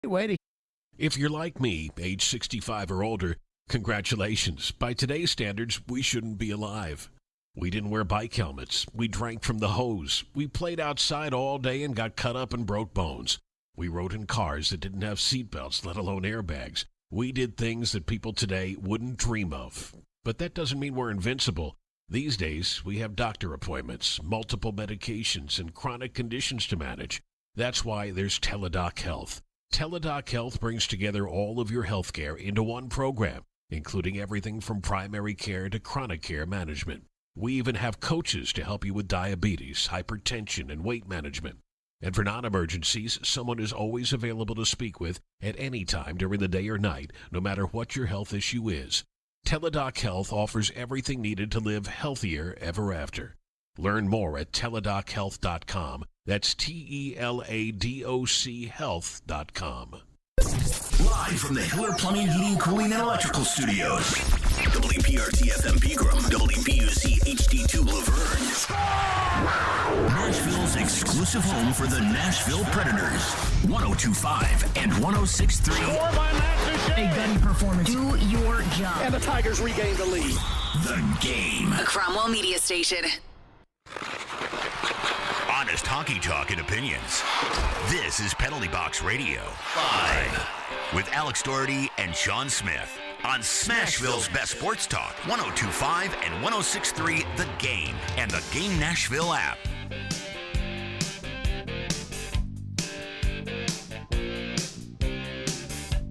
Way to If you're like me, age 65 or older, congratulations. By today's standards, we shouldn't be alive. We didn't wear bike helmets. We drank from the hose. We played outside all day and got cut up and broke bones. We rode in cars that didn't have seatbelts, let alone airbags. We did things that people today wouldn't dream of. But that doesn't mean we're invincible. These days, we have doctor appointments, multiple medications, and chronic conditions to manage. That's why there's Teladoc Health. Teladoc Health brings together all of your health care into one program, including everything from primary care to chronic care management. We even have coaches to help you with diabetes, hypertension, and weight management. And for non-emergencies, someone is always available to speak with at any time during the day or night, no matter what your health issue is. Teladoc Health offers everything needed to live healthier ever after. Learn more at teladochealth.com. That's TELADOC health.com. Live from the Hiller Plumbing, Heating, Cooling, and Electrical Studios. WPRT FM Pegram, WPUC HD2 Laverne. Nashville's exclusive home for the Nashville Predators. 102.5 and 106.3. A gunny performance. Do your job. And the Tigers regain the lead. The Game. A Cromwell Media Station. Honest hockey talk and opinions. This is Penalty Box Radio. Live. With Alex Doherty and Sean Smith. On Smashville's Best Sports Talk. 102.5 and 106.3 The Game. And the Game Nashville app.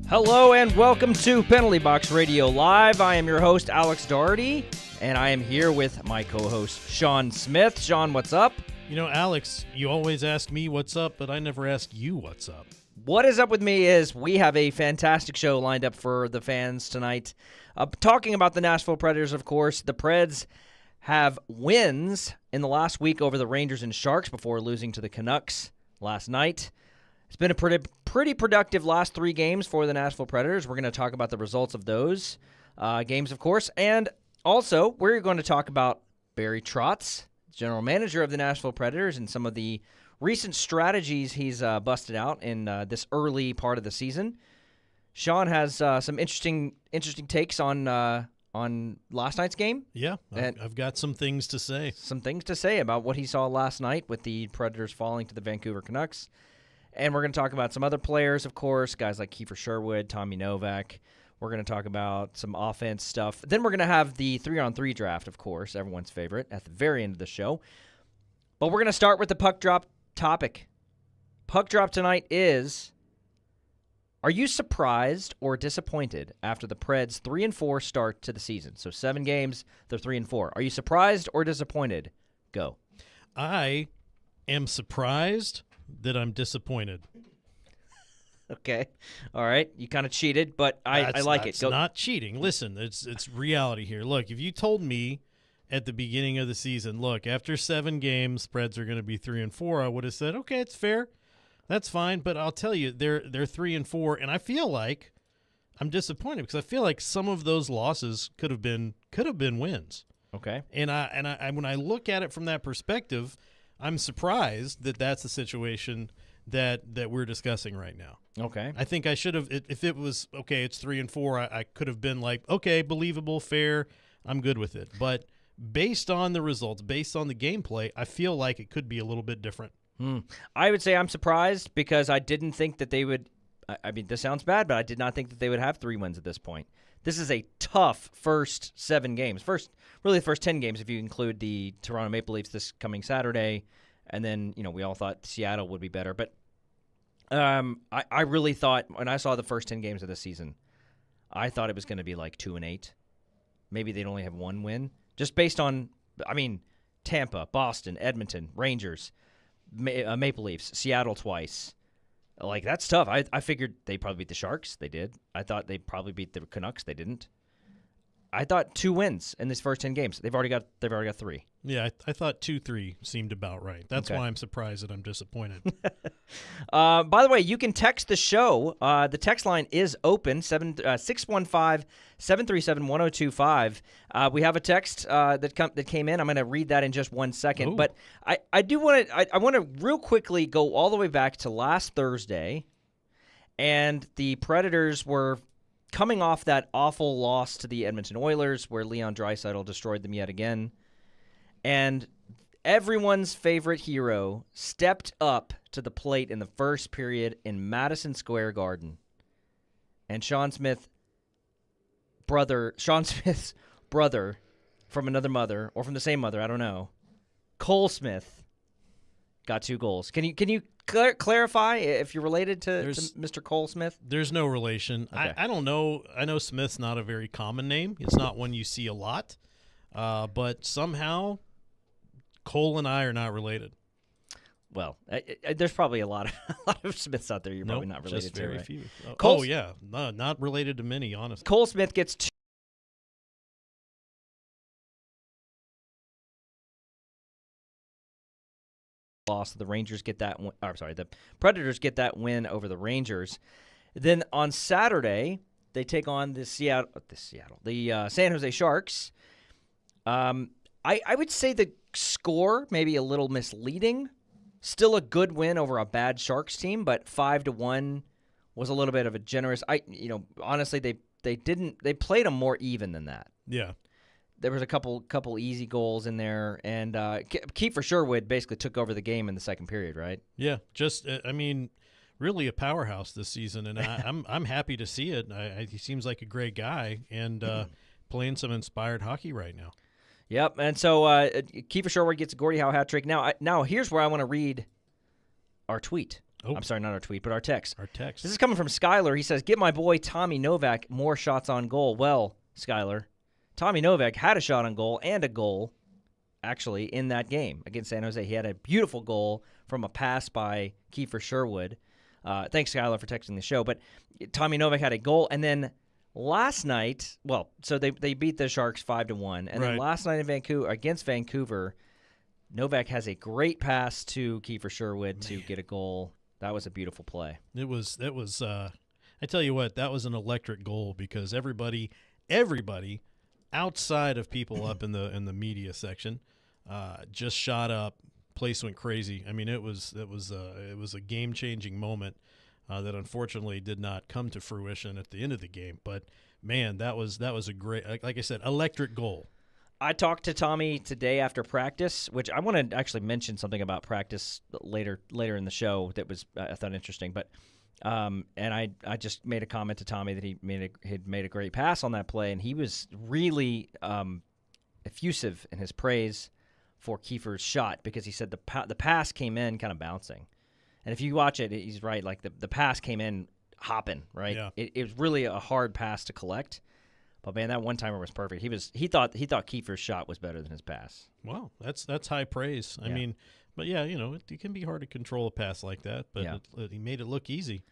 Hello and welcome to Penalty Box Radio Live. I am your host, Alex Doherty, and I am here with my co-host, Sean Smith. Sean, what's up? You know, Alex, you always ask me what's up, but I never ask you what's up. What is up with me is we have a fantastic show lined up for the fans tonight. Talking about the Nashville Predators, of course. The Preds have wins in the last week over the Rangers and Sharks before losing to the Canucks last night. It's been a pretty productive last three games for the Nashville Predators. We're going to talk about the results of those games, of course. And also, we're going to talk about Barry Trotz, general manager of the Nashville Predators, and some of the recent strategies he's busted out in this early part of the season. Sean has some interesting takes on last night's game. Yeah, I've got some things to say. Some things to say about what he saw last night with the Predators falling to the Vancouver Canucks. And we're going to talk about some other players, of course, guys like Kiefer Sherwood, Tommy Novak. We're going to talk about some offense stuff. Then we're going to have the 3-on-3 draft, of course, everyone's favorite, at the very end of the show. But we're going to start with the puck drop topic. Puck drop tonight is, are you surprised or disappointed after the Preds' 3-4 start to the season? So 7 games, they're 3-4. Are you surprised or disappointed? Go. I am surprised that I'm disappointed. Okay. All right. You kind of cheated, but I like it. It's not cheating. Listen, it's reality here. Look, if you told me at the beginning of the season, look, after 7 games, Preds are going to be 3-4, I would have said, okay, it's fair. That's fine. But I'll tell you, they're 3-4, and I feel like I'm disappointed because I feel like some of those losses could have been wins. Okay. And I when I look at it from that perspective, I'm surprised that that's the situation that we're discussing right now. Okay. I think I should have, if it was, okay, it's 3-4, I could have been like, okay, believable, fair, I'm good with it. But based on the results, based on the gameplay, I feel like it could be a little bit different. I would say I'm surprised because I didn't think that they would, I mean, this sounds bad, but I did not think that they would have 3 wins at this point. This is a tough first 7 games. Really the first 10 games if you include the Toronto Maple Leafs this coming Saturday. And then, we all thought Seattle would be better. But I really thought, when I saw the first 10 games of the season, I thought it was going to be like 2-8. Maybe they'd only have 1 win. Just based on, Tampa, Boston, Edmonton, Rangers, Maple Leafs, Seattle twice. Like, that's tough. I figured they'd probably beat the Sharks. They did. I thought they'd probably beat the Canucks. They didn't. I thought 2 wins in these first 10 games. They've already got 3. Yeah, I thought 2-3 seemed about right. That's Okay. why I'm surprised that I'm disappointed. By the way, you can text the show. The text line is open, 615-737-1025. We have a text that came in. I'm going to read that in just 1 second. Ooh. But I do want to I want to real quickly go all the way back to last Thursday And the Predators were coming off that awful loss to the Edmonton Oilers where Leon Draisaitl destroyed them yet again. And everyone's favorite hero stepped up to the plate in the first period in Madison Square Garden. And Sean Smith's brother from another mother, or from the same mother, I don't know, Cole Smith, got 2 goals. Can you clarify if you're related to Mr. Cole Smith? There's no relation. Okay. I don't know. I know Smith's not a very common name. It's not one you see a lot. But somehow Cole and I are not related. Well, there's probably a lot of Smiths out there you're probably not related just to. very Right? few. Cole's- yeah. No, not related to many, honestly. Cole Smith gets 2. Loss. The Rangers get that win. The Predators get that win over the Rangers. Then on Saturday, they take on the San Jose Sharks. I would say the score maybe a little misleading. Still a good win over a bad Sharks team, but 5-1 was a little bit of a generous. Honestly, they played them more even than that. Yeah. There was a couple easy goals in there, and Kiefer Sherwood basically took over the game in the second period, right? Yeah, just really a powerhouse this season, and I'm happy to see it. He seems like a great guy, and playing some inspired hockey right now. Yep, and so Kiefer Sherwood gets a Gordie Howe hat trick. Now here's where I want to read our tweet. Oh. I'm sorry, not our tweet, but our text. Our text. This is coming from Skyler. He says, "Get my boy Tommy Novak more shots on goal." Well, Skyler, Tommy Novak had a shot on goal and a goal, actually, in that game against San Jose. He had a beautiful goal from a pass by Kiefer Sherwood. Thanks, Skyler, for texting the show. But Tommy Novak had a goal, and then last night, so they beat the Sharks 5-1, and then last night in against Vancouver, Novak has a great pass to Kiefer Sherwood to get a goal. That was a beautiful play. It was. I tell you what, that was an electric goal because everybody outside of people up in the media section just shot up. Place went crazy. I mean, it was a game-changing moment that unfortunately did not come to fruition at the end of the game. But man, that was a great, like I said, electric goal. I talked to Tommy today after practice, which I want to actually mention something about practice later in the show that was I thought interesting. But and I just made a comment to Tommy that he'd made a great pass on that play, and he was really effusive in his praise for Kiefer's shot because he said the pass came in kind of bouncing. And if you watch it, he's right. Like the pass came in hopping, right? Yeah. It was really a hard pass to collect. But man, that one-timer was perfect. He thought Kiefer's shot was better than his pass. Wow, that's high praise. I mean, but yeah, it can be hard to control a pass like that. But he made it look easy.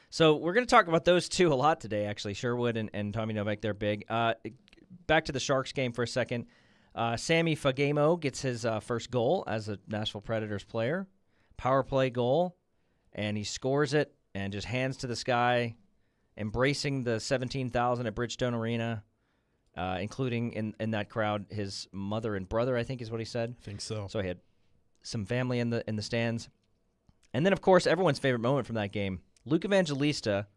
So we're going to talk about those two a lot today. Actually, Sherwood and Tommy Novak, they're big. Back to the Sharks game for a second. Sammy Fagemo gets his first goal as a Nashville Predators player. Power play goal, and he scores it and just hands to the sky, embracing the 17,000 at Bridgestone Arena, including in that crowd his mother and brother, I think is what he said. I think so. So he had some family in the stands. And then, of course, everyone's favorite moment from that game, Luke Evangelista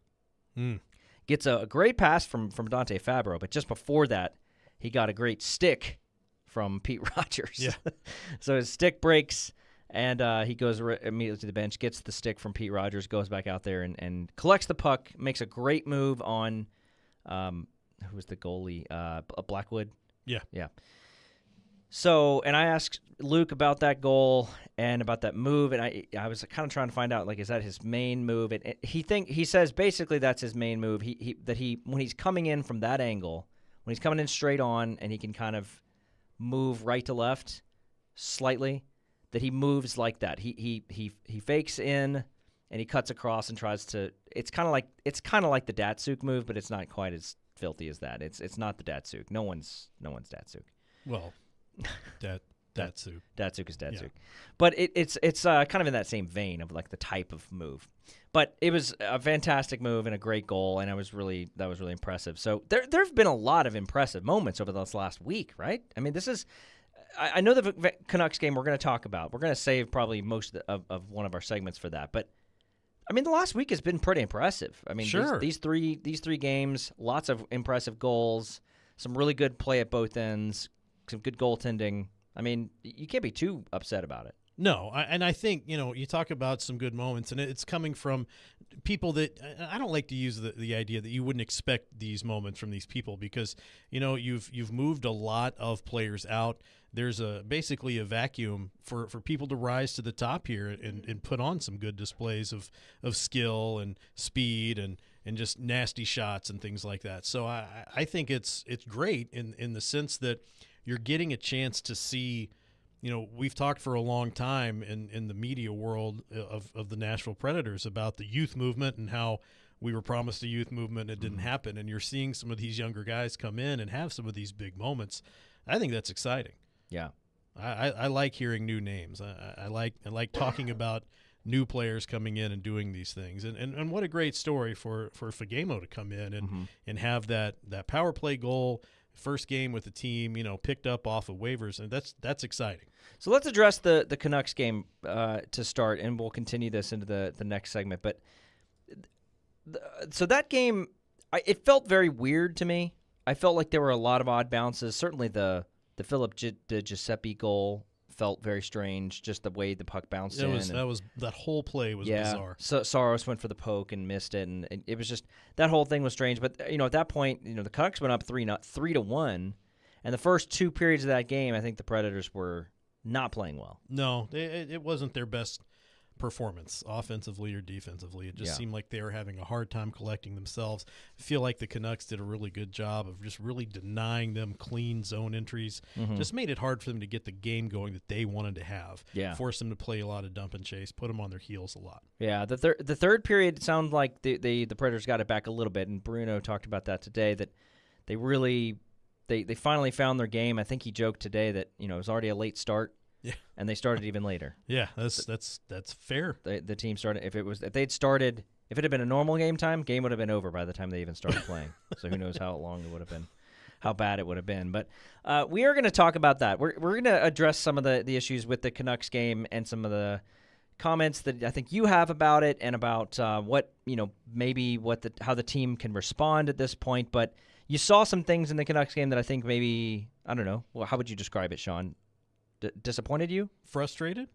gets a great pass from Dante Fabro, but just before that, he got a great stick from Pete Rogers. Yeah. So his stick breaks, and he goes immediately to the bench, gets the stick from Pete Rogers, goes back out there and collects the puck, makes a great move on who was the goalie? Blackwood? Yeah. Yeah. So, and I asked Luke about that goal and about that move, and I was kind of trying to find out, like, is that his main move? And he says basically that's his main move. When he's coming in from that angle, when he's coming in straight on, and he can kind of move right to left slightly, that he moves like that. He fakes in and he cuts across and tries to. It's kind of like the Datsuk move, but it's not quite as filthy as that. It's not the Datsuk. No one's Datsuk. Well, Datsuk. Datsuk is Datsuk. Yeah. But it's kind of in that same vein of like the type of move. But it was a fantastic move and a great goal, and that was really impressive. So there's been a lot of impressive moments over this last week, right? I mean, this is I know the Canucks game we're going to talk about. We're going to save probably most of one of our segments for that. But I mean, the last week has been pretty impressive. I mean, Sure. these three games, lots of impressive goals, some really good play at both ends, some good goaltending. I mean, you can't be too upset about it. No, and I think, you talk about some good moments, and it's coming from people that I don't like to use the idea that you wouldn't expect these moments from these people because, you've moved a lot of players out. There's basically a vacuum for people to rise to the top here and put on some good displays of skill and speed and just nasty shots and things like that. So I think it's great in the sense that you're getting a chance to see. We've talked for a long time in the media world of the Nashville Predators about the youth movement and how we were promised a youth movement. It didn't happen. And you're seeing some of these younger guys come in and have some of these big moments. I think that's exciting. Yeah. I like hearing new names. I like talking about new players coming in and doing these things. And what a great story for Fagemo to come in and have that power play goal. First game with the team, picked up off of waivers, and that's exciting. So let's address the Canucks game to start, and we'll continue this into the next segment. But so that game, it felt very weird to me. I felt like there were a lot of odd bounces. Certainly the Philip de Giuseppe goal felt very strange, just the way the puck bounced in. That whole play was bizarre. So Saros went for the poke and missed it, and it was just that whole thing was strange. But at that point, the Canucks went up 3-1, and the first two periods of that game, I think the Predators were not playing well. No, it wasn't their best performance, offensively or defensively. It just seemed like they were having a hard time collecting themselves. I feel like the Canucks did a really good job of just really denying them clean zone entries. Just made it hard for them to get the game going that they wanted to have. Yeah. Forced them to play a lot of dump and chase, put them on their heels a lot. Yeah, the third period sounded like the Predators got it back a little bit, and Bruno talked about that today, that they really they finally found their game. I think he joked today that it was already a late start. Yeah, and they started even later. Yeah, that's fair. The team started. If it had been a normal game would have been over by the time they even started playing. So who knows how long it would have been, how bad it would have been. But we are going to talk about that. We're going to address some of the issues with the Canucks game and some of the comments that I think you have about it and about what how the team can respond at this point. But you saw some things in the Canucks game that I think maybe, I don't know. Well, how would you describe it, Sean? Disappointed you? Frustrated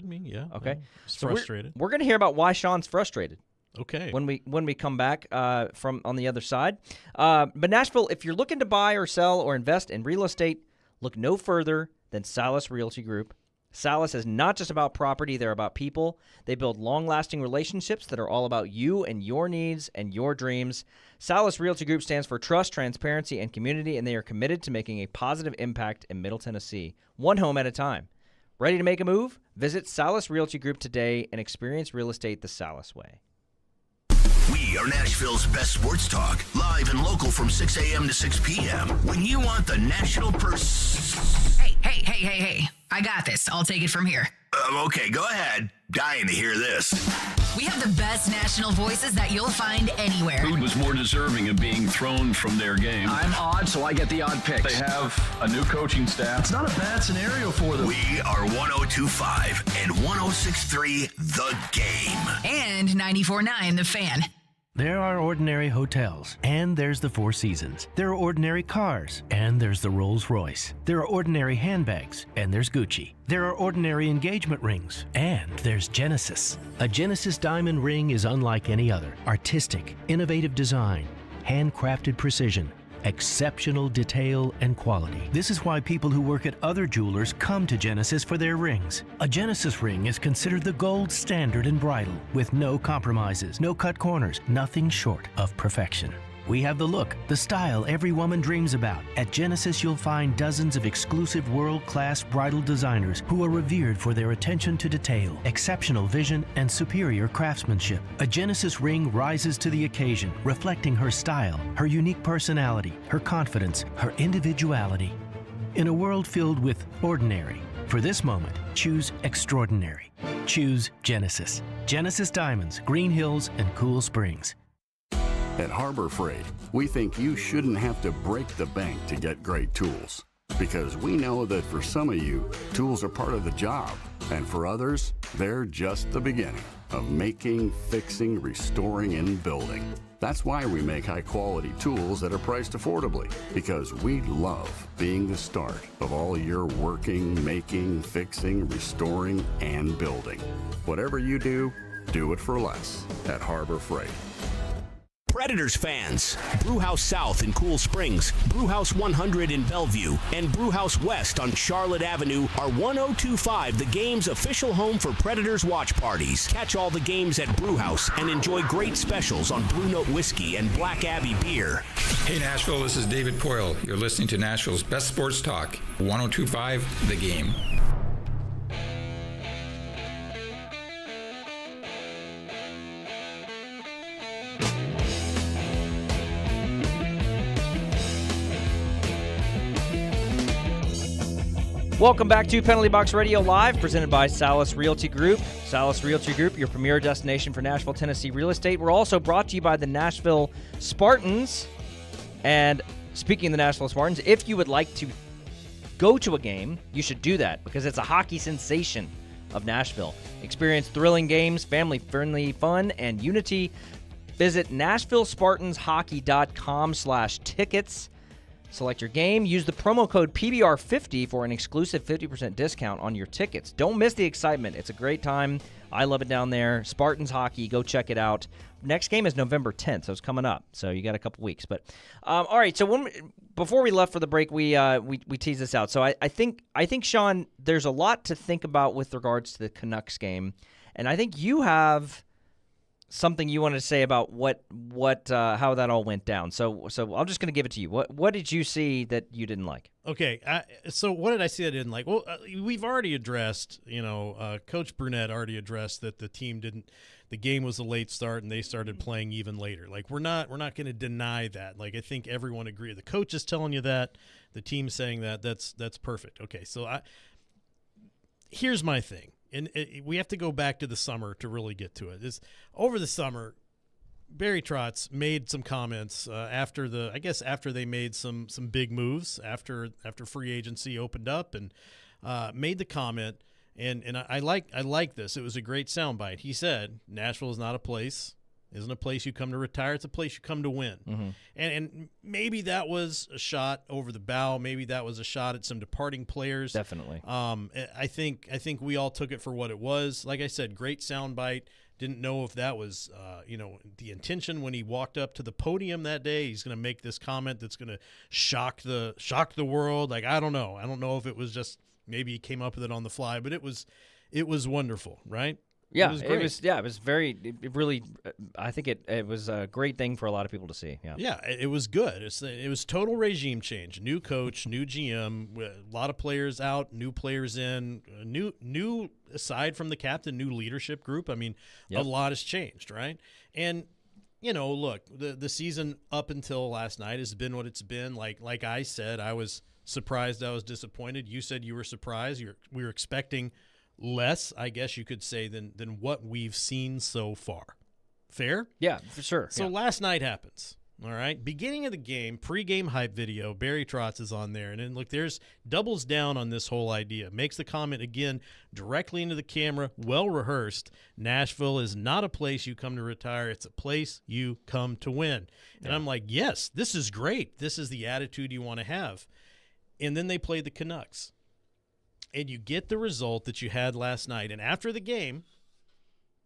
me, yeah. Okay. So frustrated. We're going to hear about why Sean's frustrated. Okay. When we come back from on the other side. But Nashville, if you're looking to buy or sell or invest in real estate, look no further than Salas Realty Group. Salas is not just about property, they're about people. They build long-lasting relationships that are all about you and your needs and your dreams. Salas Realty Group stands for trust, transparency, and community, and they are committed to making a positive impact in Middle Tennessee, one home at a time. Ready to make a move? Visit Salas Realty Group today and experience real estate the Salas way. We are Nashville's best sports talk, live and local from 6 a.m. to 6 p.m. When you want the national Hey. I got this. I'll take it from here. Okay, go ahead. Dying to hear this. We have the best national voices that you'll find anywhere. Who was more deserving of being thrown from their game? I'm odd, so I get the odd picks. They have a new coaching staff. It's not a bad scenario for them. We are 102.5 and 106.3 The Game. And 94.9 The Fan. There are ordinary hotels, and there's the Four Seasons. There are ordinary cars, and there's the Rolls-Royce. There are ordinary handbags, and there's Gucci. There are ordinary engagement rings, and there's Genesis. A Genesis diamond ring is unlike any other. Artistic, innovative design, handcrafted precision, exceptional detail and quality. This is why people who work at other jewelers come to Genesis for their rings. A Genesis ring is considered the gold standard in bridal, with no compromises, no cut corners, nothing short of perfection. We have the look, the style every woman dreams about. At Genesis, you'll find dozens of exclusive world-class bridal designers who are revered for their attention to detail, exceptional vision, and superior craftsmanship. A Genesis ring rises to the occasion, reflecting her style, her unique personality, her confidence, her individuality. In a world filled with ordinary, for this moment, choose extraordinary. Choose Genesis. Genesis Diamonds, Green Hills, and Cool Springs. At Harbor Freight, we think you shouldn't have to break the bank to get great tools. Because we know that for some of you, tools are part of the job. And for others, they're just the beginning of making, fixing, restoring, and building. That's why we make high-quality tools that are priced affordably, because we love being the start of all your working, making, fixing, restoring, and building. Whatever you do it for less at Harbor Freight. Predators fans, Brewhouse South in Cool Springs, Brewhouse 100 in Bellevue, and Brewhouse West on Charlotte Avenue are 1025 The Game's official home for Predators watch parties. Catch all the games at Brewhouse and enjoy great specials on Blue Note Whiskey and Black Abbey beer. Hey Nashville, this is David Poyle. You're listening to Nashville's best sports talk, 1025 The Game. Welcome back to Penalty Box Radio Live, presented by Salas Realty Group. Salas Realty Group, your premier destination for Nashville, Tennessee real estate. We're also brought to you by the Nashville Spartans. And speaking of the Nashville Spartans, if you would like to go to a game, you should do that because it's a hockey sensation of Nashville. Experience thrilling games, family-friendly fun, and unity. Visit NashvilleSpartansHockey.com/tickets. Select your game. Use the promo code PBR50 for an exclusive 50% discount on your tickets. Don't miss the excitement. It's a great time. I love it down there. Spartans hockey. Go check it out. Next game is November 10th, so it's coming up. So you got a couple weeks. But all right. So before we left for the break, we teased this out. So I think Sean, there's a lot to think about with regards to the Canucks game, and I think you have something you wanted to say about how that all went down. So I'm just going to give it to you. What did you see that you didn't like? Okay, so what did I see I didn't like? Well, we've already addressed, Coach Brunette already addressed that the game was a late start and they started playing even later. Like we're not going to deny that. Like I think everyone agrees. The coach is telling you that, the team's saying that. That's perfect. Okay, so here's my thing. And we have to go back to the summer to really get to it. Over the summer, Barry Trotz made some comments after they made some big moves after free agency opened up, and made the comment. And I like this. It was a great soundbite. He said, "Nashville is not a place. Isn't a place you come to retire. It's a place you come to win." Mm-hmm. And maybe that was a shot over the bow. Maybe that was a shot at some departing players. Definitely. I think we all took it for what it was. Like I said, great soundbite. Didn't know if that was the intention when he walked up to the podium that day. He's going to make this comment that's going to shock the world. Like I don't know. I don't know if it was just maybe he came up with it on the fly, but it was wonderful, right? Yeah, it was very. It really, I think it was a great thing for a lot of people to see. Yeah, it was good. It was total regime change. New coach, new GM, a lot of players out, new players in, new aside from the captain, new leadership group. I mean, a lot has changed, right? And look, the season up until last night has been what it's been. Like I said, I was surprised. I was disappointed. You said you were surprised. We were expecting less, I guess you could say, than what we've seen so far. Fair? Yeah, for sure. So last night happens. All right. Beginning of the game, pregame hype video, Barry Trotz is on there. And then look, there's doubles down on this whole idea. Makes the comment again directly into the camera, well rehearsed. Nashville is not a place you come to retire. It's a place you come to win. And I'm like, yes, this is great. This is the attitude you want to have. And then they play the Canucks. And you get the result that you had last night. And after the game,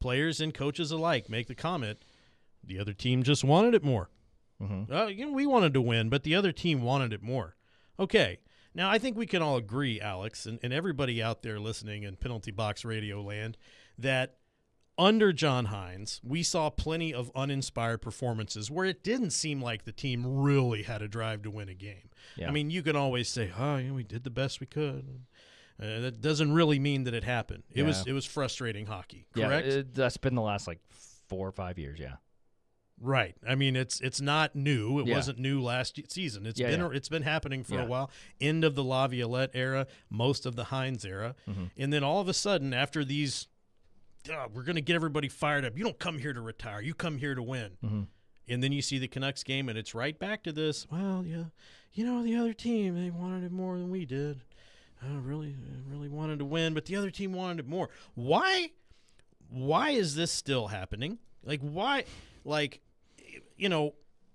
players and coaches alike make the comment, the other team just wanted it more. Mm-hmm. We wanted to win, but the other team wanted it more. Okay. Now, I think we can all agree, Alex, and everybody out there listening in Penalty Box Radio land, that under John Hines, we saw plenty of uninspired performances where it didn't seem like the team really had a drive to win a game. Yeah. I mean, you can always say, we did the best we could. That doesn't really mean that it happened. It was frustrating hockey, correct? Yeah, that's been the last 4 or 5 years, yeah. Right. I mean, it's not new. It wasn't new last season. It's been happening for a while. End of the Laviolette era, most of the Hines era. Mm-hmm. And then all of a sudden, after these, we're going to get everybody fired up. You don't come here to retire. You come here to win. Mm-hmm. And then you see the Canucks game, and it's right back to this. Well, yeah, the other team, they wanted it more than we did. I really wanted to win, but the other team wanted it more. Why is this still happening? Like, why? Like,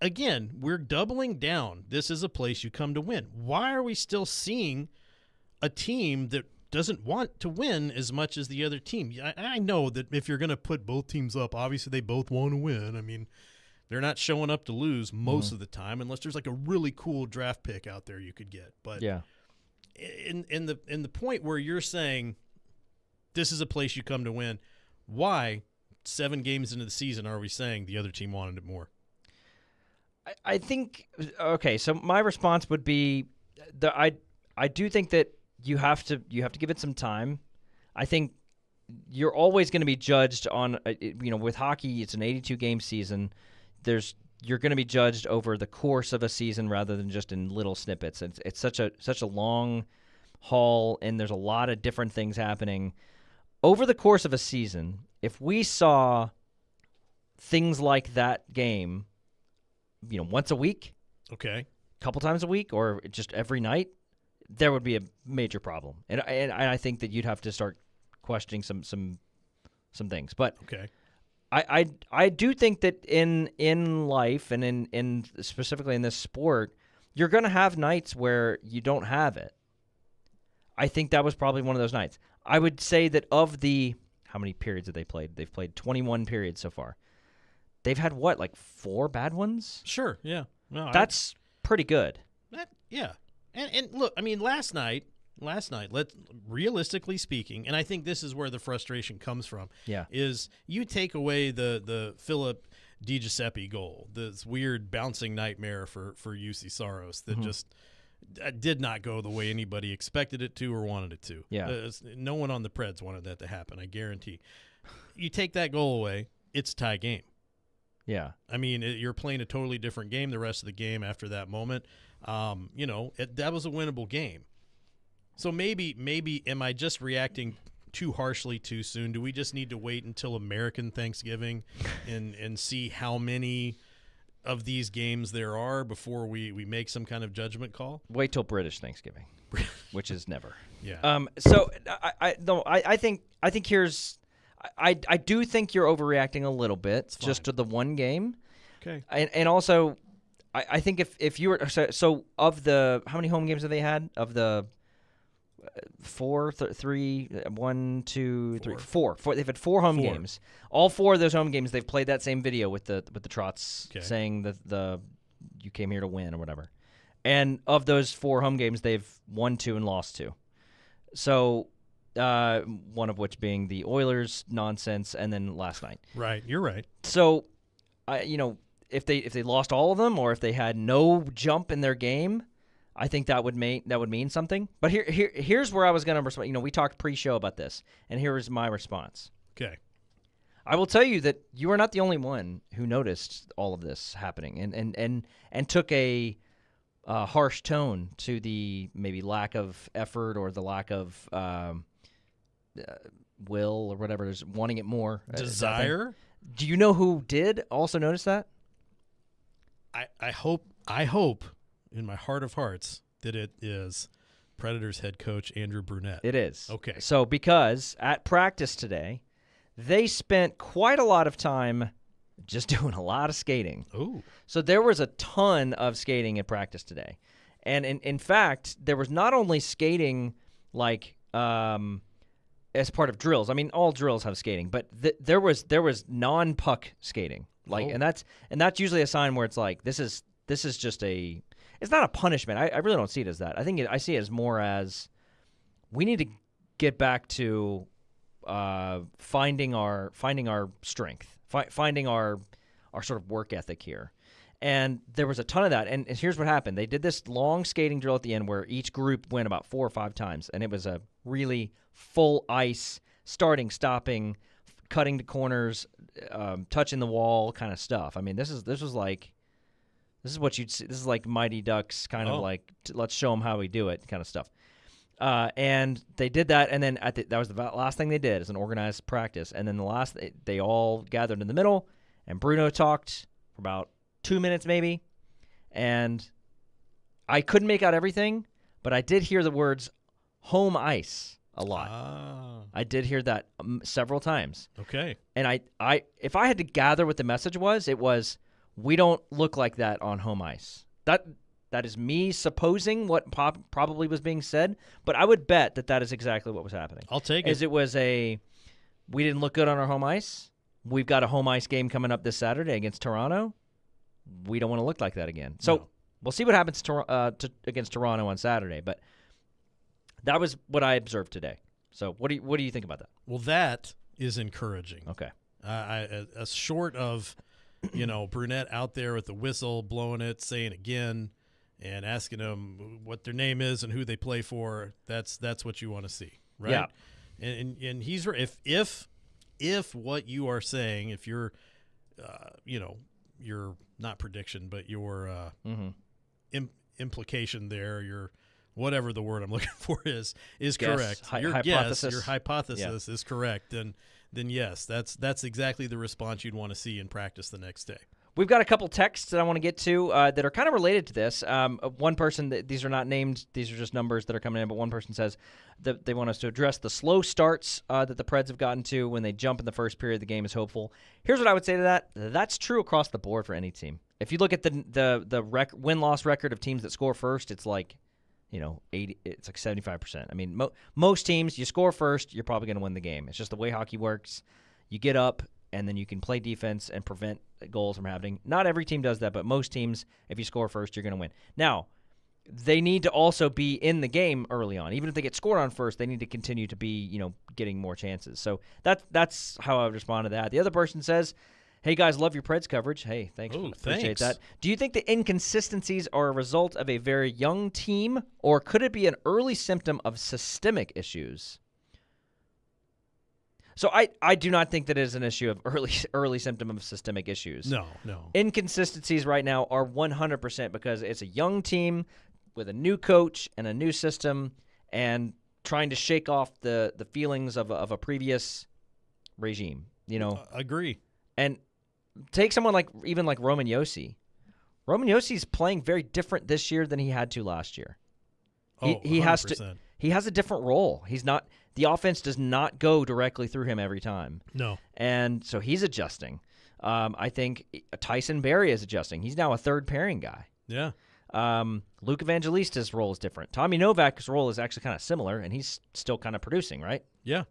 again, we're doubling down. This is a place you come to win. Why are we still seeing a team that doesn't want to win as much as the other team? I know that if you're going to put both teams up, obviously they both want to win. I mean, they're not showing up to lose most of the time unless there's like a really cool draft pick out there you could get. But yeah, in the point where you're saying this is a place you come to win, why 7 games into the season are we saying the other team wanted it more? I think okay. So my response would be I do think that you have to give it some time. I think you're always going to be judged on with hockey. It's an 82 game season. You're going to be judged over the course of a season rather than just in little snippets. It's such a long haul, and there's a lot of different things happening over the course of a season. If we saw things like that game, once a week, okay, a couple times a week, or just every night, there would be a major problem. And I think that you'd have to start questioning some things. But okay. I do think that in life and in specifically in this sport, you're going to have nights where you don't have it. I think that was probably one of those nights. I would say that of the how many periods have they played? They've played 21 periods so far. They've had what, like 4 bad ones? Sure, yeah. No, that's pretty good. Yeah. And look, I mean, last night, realistically speaking, and I think this is where the frustration comes from. Yeah. Is you take away the Philip DiGiuseppe goal, this weird bouncing nightmare for UC Saros that just did not go the way anybody expected it to or wanted it to. Yeah. No one on the Preds wanted that to happen, I guarantee. You take that goal away, it's a tie game. Yeah. I mean, you're playing a totally different game the rest of the game after that moment. That was a winnable game. So maybe am I just reacting too harshly too soon? Do we just need to wait until American Thanksgiving and see how many of these games there are before we make some kind of judgment call? Wait till British Thanksgiving, which is never. Yeah. So I think here's I do think you're overreacting a little bit just to the one game. Okay. And also I think if you were so of the how many home games have they had of the 4, 3, 1, 2, 3, 4. They've had 4 home games. All 4 of those home games, they've played that same video with the Trots saying that you came here to win or whatever. And of those 4 home games, they've won 2 and lost 2. So one of which being the Oilers nonsense, and then last night. Right, you're right. So, if they lost all of them, or if they had no jump in their game, I think that would mean something. But here's where I was going to respond. We talked pre-show about this, and here is my response. Okay. I will tell you that you are not the only one who noticed all of this happening and took a harsh tone to the maybe lack of effort or the lack of will or whatever, is wanting it more. Desire? Do you know who did also notice that? I hope in my heart of hearts that it is Predators head coach Andrew Brunette. It is. Okay. So because at practice today, they spent quite a lot of time just doing a lot of skating. Ooh. So there was a ton of skating at practice today. And in fact, there was not only skating like as part of drills. I mean, all drills have skating, but there was non-puck skating. And that's usually a sign where it's like this is just it's not a punishment. I really don't see it as that. I see it as more as we need to get back to finding our strength, finding our sort of work ethic here. And there was a ton of that. And here's what happened. They did this long skating drill at the end where each group went about 4 or 5 times. And it was a really full ice, starting, stopping, cutting to corners, touching the wall kind of stuff. I mean, this is what you'd see. This is like Mighty Ducks kind of like, let's show them how we do it kind of stuff. And they did that. And then that was the last thing they did as an organized practice. And then they all gathered in the middle, and Bruno talked for about 2 minutes maybe, and I couldn't make out everything, but I did hear the words home ice a lot. I did hear that several times. Okay. And I if I had to gather what the message was, it was, we don't look like that on home ice. That is me supposing what probably was being said, but I would bet that is exactly what was happening. I'll take it. As it was we didn't look good on our home ice. We've got a home ice game coming up this Saturday against Toronto. We don't want to look like that again. So we'll see what happens against Toronto on Saturday, but that was what I observed today. So what do you think about that? Well, that is encouraging. Okay. As short of, Brunette out there with the whistle, blowing it, saying again, and asking them what their name is and who they play for, that's what you want to see, right? Yeah. And he's if what you are saying, if you're, your not prediction, but your implication there, your whatever the word I'm looking for is correct. Your hypothesis. Your hypothesis is correct. Then yes, that's exactly the response you'd want to see in practice the next day. We've got a couple texts that I want to get to that are kind of related to this. One person, these are not named, these are just numbers that are coming in, but one person says that they want us to address the slow starts that the Preds have gotten to when they jump in the first period. The game is hopeful. Here's what I would say to that. That's true across the board for any team. If you look at the win-loss record of teams that score first, it's like 80. It's like 75%. I mean, most teams, you score first, you're probably going to win the game. It's just the way hockey works. You get up, and then you can play defense and prevent goals from happening. Not every team does that, but most teams, if you score first, you're going to win. Now, they need to also be in the game early on. Even if they get scored on first, they need to continue to be, getting more chances. So that's how I would respond to that. The other person says, hey, guys, love your Preds coverage. Hey, thanks. Appreciate that. Do you think the inconsistencies are a result of a very young team, or could it be an early symptom of systemic issues? So I do not think that it is an issue of early symptom of systemic issues. No. Inconsistencies right now are 100% because it's a young team with a new coach and a new system and trying to shake off the feelings of a previous regime. Agree. And take someone like Roman Josi. Roman Josi is playing very different this year than he had to last year. He has to. He has a different role. He's not. The offense does not go directly through him every time. No. And so he's adjusting. I think Tyson Barrie is adjusting. He's now a third pairing guy. Yeah. Luke Evangelista's role is different. Tommy Novak's role is actually kind of similar, and he's still kind of producing, right? Yeah.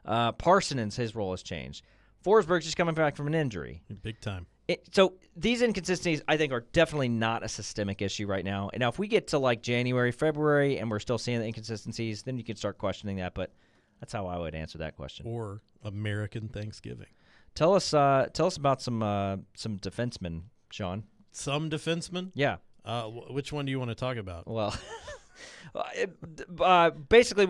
Parsonen's, his role has changed. Forsberg's just coming back from an injury. Big time. So these inconsistencies, I think, are definitely not a systemic issue right now. And now if we get to like January, February, and we're still seeing the inconsistencies, then you can start questioning that. But that's how I would answer that question. Or American Thanksgiving. Tell us about some defensemen, Sean. Some defensemen? Yeah. Which one do you want to talk about? Well, basically,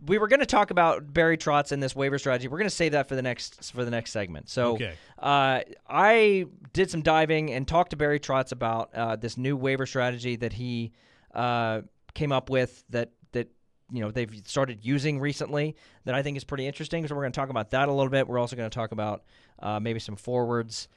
we were going to talk about Barry Trotz and this waiver strategy. We're going to save that for the next segment. So, okay. I did some diving and talked to Barry Trotz about this new waiver strategy that he came up with that they've started using recently that I think is pretty interesting. So we're going to talk about that a little bit. We're also going to talk about maybe some forwards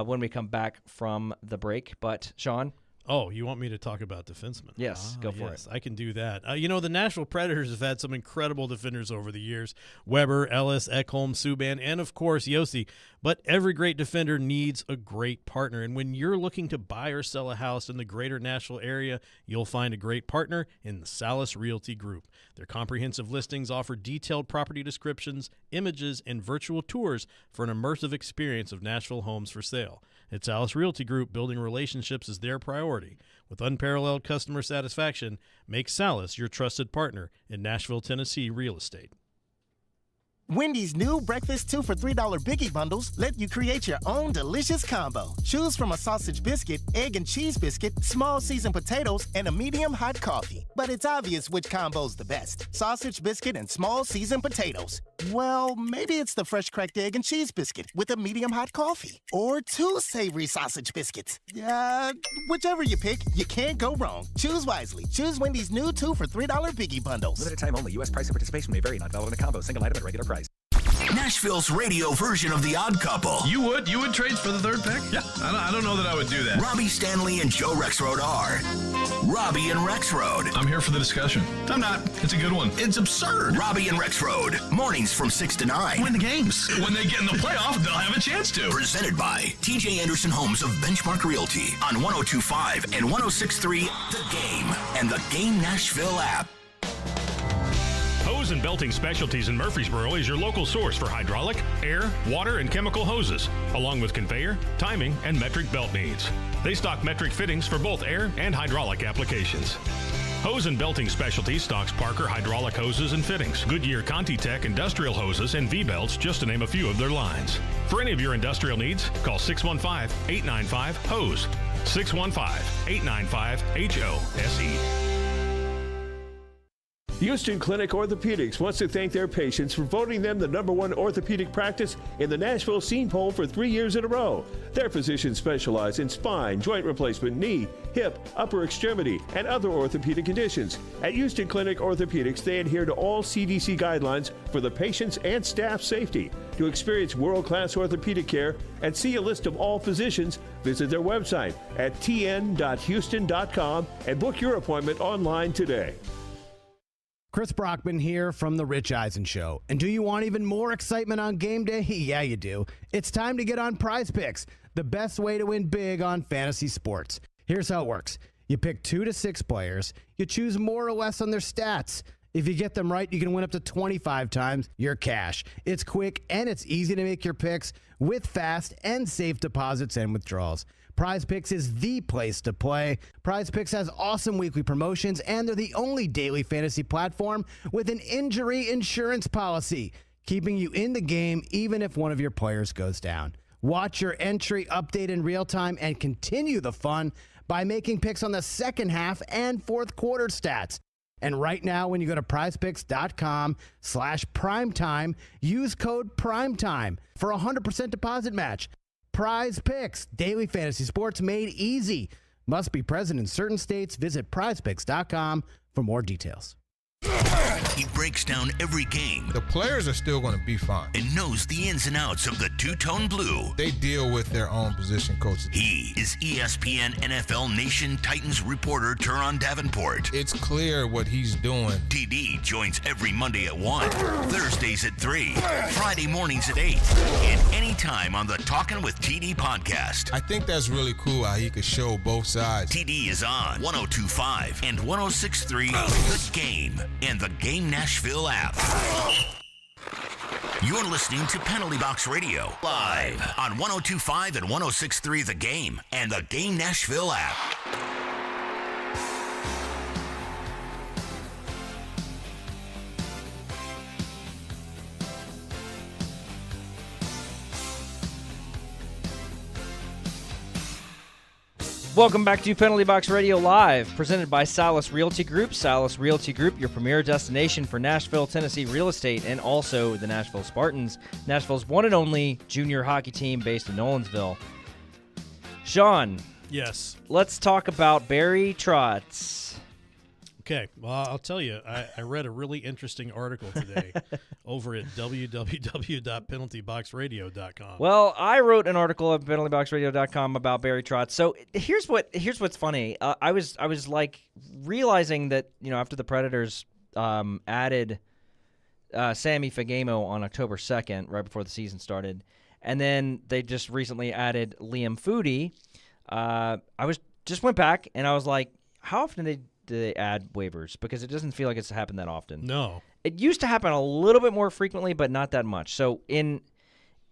when we come back from the break. But Sean. Oh, you want me to talk about defensemen? Yes, go for it. I can do that. The Nashville Predators have had some incredible defenders over the years. Weber, Ellis, Ekholm, Subban, and, of course, Josi. But every great defender needs a great partner. And when you're looking to buy or sell a house in the greater Nashville area, you'll find a great partner in the Salas Realty Group. Their comprehensive listings offer detailed property descriptions, images, and virtual tours for an immersive experience of Nashville homes for sale. At Salas Realty Group, building relationships is their priority. With unparalleled customer satisfaction, make Salas your trusted partner in Nashville, Tennessee real estate. Wendy's new breakfast 2 for $3 Biggie Bundles let you create your own delicious combo. Choose from a sausage biscuit, egg and cheese biscuit, small seasoned potatoes, and a medium hot coffee. But it's obvious which combo's the best. Sausage biscuit and small seasoned potatoes. Well, maybe it's the fresh cracked egg and cheese biscuit with a medium hot coffee. Or 2 savory sausage biscuits. Whichever you pick, you can't go wrong. Choose wisely. Choose Wendy's new 2 for $3 Biggie Bundles. Limited time only. U.S. price and participation may vary. Not valid in a combo. Single item at regular price. Nashville's radio version of The Odd Couple. You would trade for the third pick? Yeah, I don't know that I would do that. Robbie Stanley and Joe Rexrode are Robbie and Rexrode. I'm here for the discussion. I'm not. It's a good one. It's absurd. Robbie and Rexrode, mornings from 6 to 9. Win the games. When they get in the playoff, they'll have a chance to. Presented by TJ Anderson Homes of Benchmark Realty on 102.5 and 106.3 The Game and the Game Nashville app. Hose and Belting Specialties in Murfreesboro is your local source for hydraulic, air, water, and chemical hoses, along with conveyor, timing, and metric belt needs. They stock metric fittings for both air and hydraulic applications. Hose and Belting Specialties stocks Parker hydraulic hoses and fittings, Goodyear ContiTech industrial hoses, and V-belts, just to name a few of their lines. For any of your industrial needs, call 615-895-HOSE. 615-895-HOSE. Houston Clinic Orthopedics wants to thank their patients for voting them the #1 orthopedic practice in the Nashville Scene Poll for 3 years in a row. Their physicians specialize in spine, joint replacement, knee, hip, upper extremity, and other orthopedic conditions. At Houston Clinic Orthopedics, they adhere to all CDC guidelines for the patient's and staff safety. To experience world-class orthopedic care and see a list of all physicians, visit their website at tn.houston.com and book your appointment online today. Chris Brockman here from The Rich Eisen Show. And do you want even more excitement on game day? Yeah, you do. It's time to get on Prize Picks, the best way to win big on fantasy sports. Here's how it works. You pick 2 to 6 players. You choose more or less on their stats. If you get them right, you can win up to 25 times your cash. It's quick and it's easy to make your picks with fast and safe deposits and withdrawals. Prize Picks is the place to play. Prize Picks has awesome weekly promotions, and they're the only daily fantasy platform with an injury insurance policy, keeping you in the game even if one of your players goes down. Watch your entry update in real time and continue the fun by making picks on the second half and fourth quarter stats. And right now, when you go to prizepicks.com/primetime, use code PRIMETIME for a 100% deposit match. Prize Picks, daily fantasy sports made easy. Must be present in certain states. Visit prizepicks.com for more details. He breaks down every game. The players are still going to be fine. And knows the ins and outs of the two-tone blue. They deal with their own position coaches. He is ESPN NFL Nation Titans reporter Teron Davenport. It's clear what he's doing. TD joins every Monday at 1, Thursdays at 3, Friday mornings at 8, and anytime on the Talkin' with TD podcast. I think that's really cool how he could show both sides. TD is on 102.5 and 106.3 The Game and the Game Nashville app. You're listening to Penalty Box Radio live on 102.5 and 106.3 The Game and the Game Nashville app. Welcome back to Penalty Box Radio Live, presented by Salas Realty Group. Salas Realty Group, your premier destination for Nashville, Tennessee real estate, and also the Nashville Spartans, Nashville's one and only junior hockey team based in Nolensville. Sean. Yes. Let's talk about Barry Trotz. Okay, well, I'll tell you, I read a really interesting article today over at www.penaltyboxradio.com. Well, I wrote an article at penaltyboxradio.com about Barry Trotz. So here's what's funny. I was like realizing that, you know, after the Predators added Sammy Fagemo on October 2nd, right before the season started, and then they just recently added Liam Foudy. I went back and I was like, how often do they add waivers? Because it doesn't feel like it's happened that often. No. It used to happen a little bit more frequently, but not that much. So in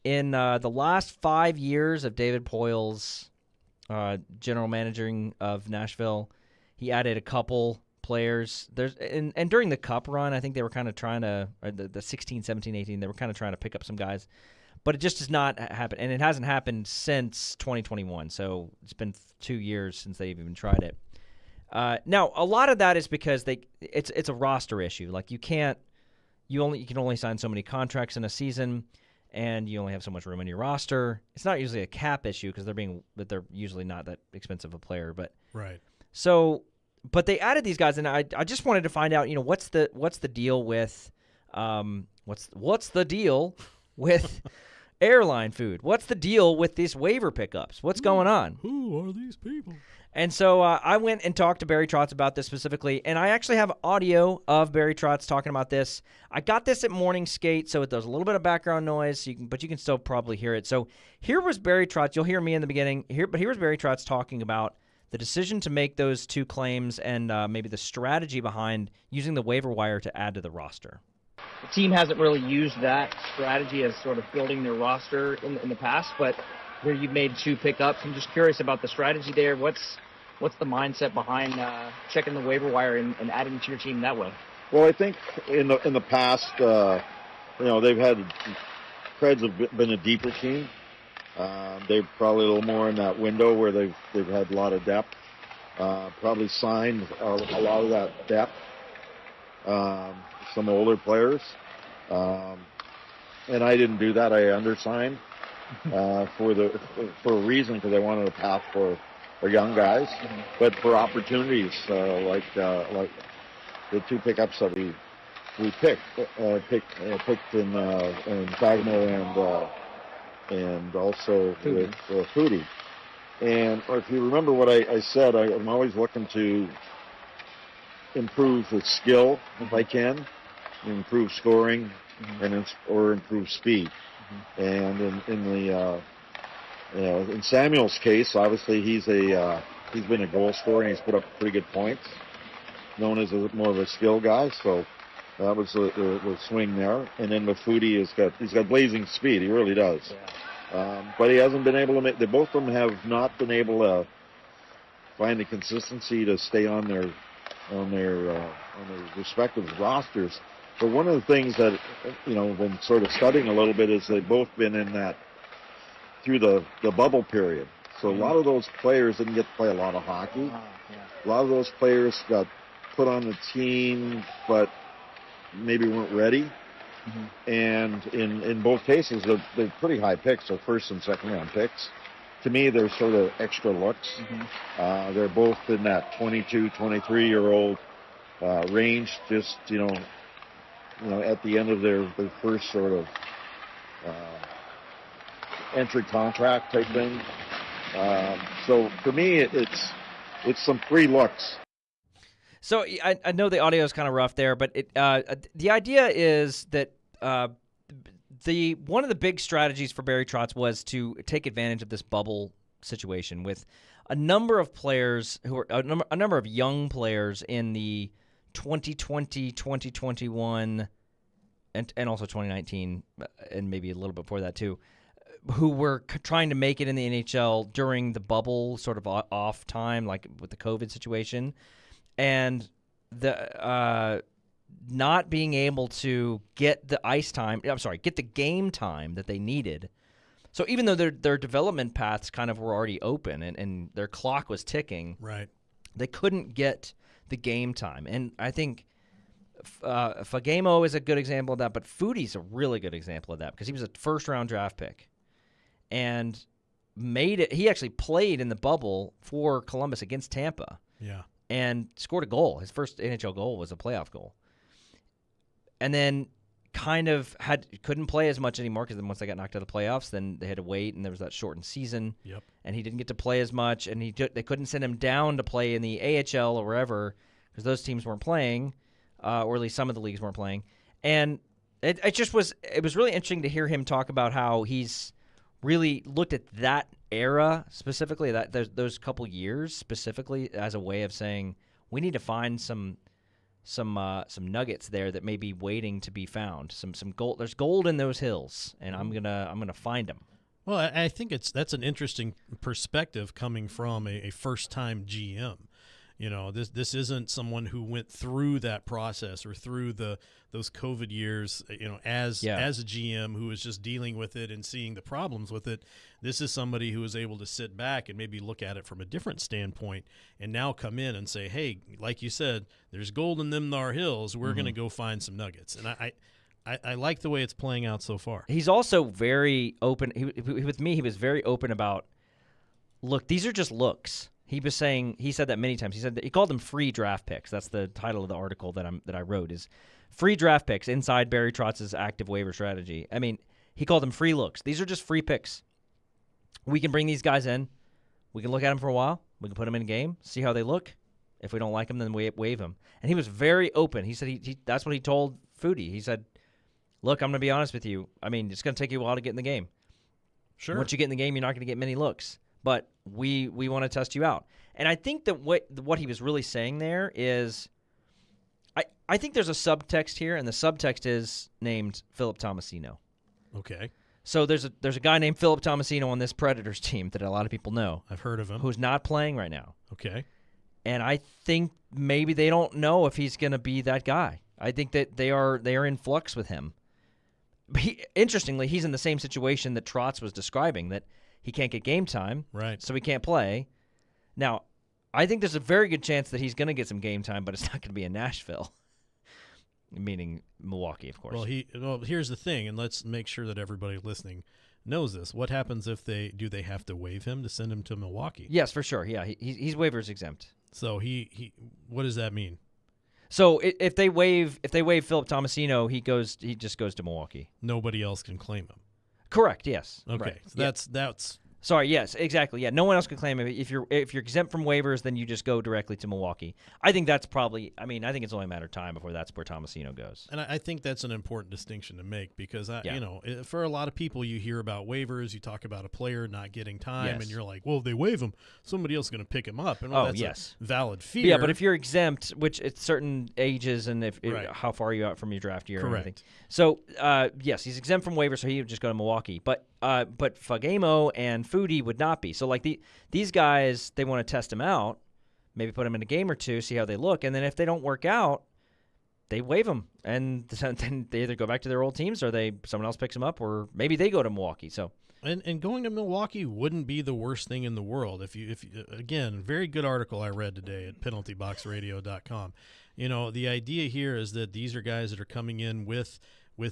the last 5 years of David Poyle's general managing of Nashville, he added a couple players. And during the Cup run, I think they were kind of trying to, or the 16, 17, 18, they were kind of trying to pick up some guys. But it just does not happen. And it hasn't happened since 2021. So it's been 2 years since they've even tried it. Now, a lot of that is because it's a roster issue. Like you can only sign so many contracts in a season, and you only have so much room in your roster. It's not usually a cap issue because they're usually not that expensive a player. But right. So, but they added these guys, and I just wanted to find out, you know, what's the deal with what's the deal with airline food. What's the deal with these waiver pickups? What's going on? Who are these people? And so I went and talked to Barry Trotz about this specifically, and I actually have audio of Barry Trotz talking about this. I got this at morning skate, so there's a little bit of background noise, but you can still probably hear it. So here was Barry Trotz. You'll hear me in the beginning, but here was Barry Trotz talking about the decision to make those two claims and maybe the strategy behind using the waiver wire to add to the roster. The team hasn't really used that strategy as sort of building their roster in the past, but here you've made two pickups. I'm just curious about the strategy there. What's the mindset behind checking the waiver wire and adding to your team that way? Well, I think in the past, they've had Preds have been a deeper team. They're probably a little more in that window where they've had a lot of depth. Probably signed a lot of that depth. Some older players, and I didn't do that. I undersigned for a reason, because I wanted a path for young guys, but for opportunities like the two pickups that we picked in Fagemo and also with Foodie. And if you remember what I said, I'm always looking to improve the skill if I can, improve scoring, or improve speed. And in Samuel's case, obviously he's been a goal scorer and he's put up pretty good points, known as more of a skill guy. So that was the swing there. And then with Foodie, he's got blazing speed. He really does. But he hasn't been able to make. Both of them have not been able to find the consistency to stay on their respective rosters. But one of the things that been sort of studying a little bit is they've both been in that through the bubble period. So a lot of those players didn't get to play a lot of hockey. A lot of those players got put on the team, but maybe weren't ready. And in both cases, they're pretty high picks. They're first and second round picks. To me, they're sort of extra looks. They're both in that 22, 23-year-old range, just, at the end of their first sort of entry contract type thing. So for me, it's some free looks. So I know the audio is kind of rough there, but the idea is that one of the big strategies for Barry Trotz was to take advantage of this bubble situation with a number of players a number of young players in the 2020, 2021, and also 2019, and maybe a little bit before that too, who were trying to make it in the NHL during the bubble sort of off time, like with the COVID situation, and the not being able to get the get the game time that they needed. So even though their development paths kind of were already open and their clock was ticking, right, they couldn't get the game time. And I think Fagemo is a good example of that, but Foodie's a really good example of that because he was a first-round draft pick and made it. He actually played in the bubble for Columbus against Tampa. Yeah. And scored a goal. His first NHL goal was a playoff goal. And then kind of couldn't play as much anymore because then once they got knocked out of the playoffs, then they had to wait, and there was that shortened season. Yep. And he didn't get to play as much, and they couldn't send him down to play in the AHL or wherever because those teams weren't playing, or at least some of the leagues weren't playing. And it was really interesting to hear him talk about how he's really looked at that era specifically, those couple years specifically, as a way of saying we need to find some nuggets there that may be waiting to be found. Some gold. There's gold in those hills, and I'm gonna find them. Well, I think that's an interesting perspective coming from a first-time GM. This isn't someone who went through that process or through those COVID years, as a GM who was just dealing with it and seeing the problems with it. This is somebody who is able to sit back and maybe look at it from a different standpoint and now come in and say, hey, like you said, there's gold in them thar hills. We're going to go find some nuggets. And I like the way it's playing out so far. He's also very open. With me, he was very open about, look, these are just looks. He said that many times. He said that he called them free draft picks. That's the title of the article that I wrote, is free draft picks inside Barry Trotz's active waiver strategy. I mean, He called them free looks. These are just free picks. We can bring these guys in. We can look at them for a while. We can put them in a game, see how they look. If we don't like them, then we waive them. And he was very open. He said that's what he told Foodie. He said, look, I'm going to be honest with you. I mean, it's going to take you a while to get in the game. Sure. Once you get in the game, you're not going to get many looks. But we want to test you out. And I think that what he was really saying there is, I think there's a subtext here, and the subtext is named Philip Tomasino. Okay. So there's a guy named Philip Tomasino on this Predators team that a lot of people know. I've heard of him. Who's not playing right now. Okay. And I think maybe they don't know if he's going to be that guy. I think that they are in flux with him. Interestingly, he's in the same situation that Trotz was describing, that he can't get game time, right? So he can't play. Now, I think there's a very good chance that he's going to get some game time, but it's not going to be in Nashville, meaning Milwaukee, of course. Well, here's the thing, and let's make sure that everybody listening knows this. What happens if they have to waive him to send him to Milwaukee? Yes, for sure. Yeah, he's waivers exempt. So he what does that mean? So if they waive Philip Tomasino, he just goes to Milwaukee. Nobody else can claim him. Correct. Yes. Okay. Right. So that's. Sorry. Yes. Exactly. Yeah. No one else can claim him. If you're exempt from waivers, then you just go directly to Milwaukee. I think that's probably. I mean, I think it's only a matter of time before that's where Tomasino goes. And I think that's an important distinction to make because for a lot of people, you hear about waivers, you talk about a player not getting time, and you're like, well, if they waive him, somebody else is going to pick him up. And that's a valid fear. Yeah, but if you're exempt, which it's certain ages and how far are you out from your draft year? Correct. And everything. So yes, he's exempt from waivers, so he would just go to Milwaukee. But Fagemo and Foodie would not be. So like these guys, they want to test him out, maybe put him in a game or two, see how they look, and then if they don't work out, they waive them, and then they either go back to their old teams or someone else picks them up, or maybe they go to Milwaukee. So. And going to Milwaukee wouldn't be the worst thing in the world. If again, very good article I read today at penaltyboxradio.com. You know, the idea here is that these are guys that are coming in with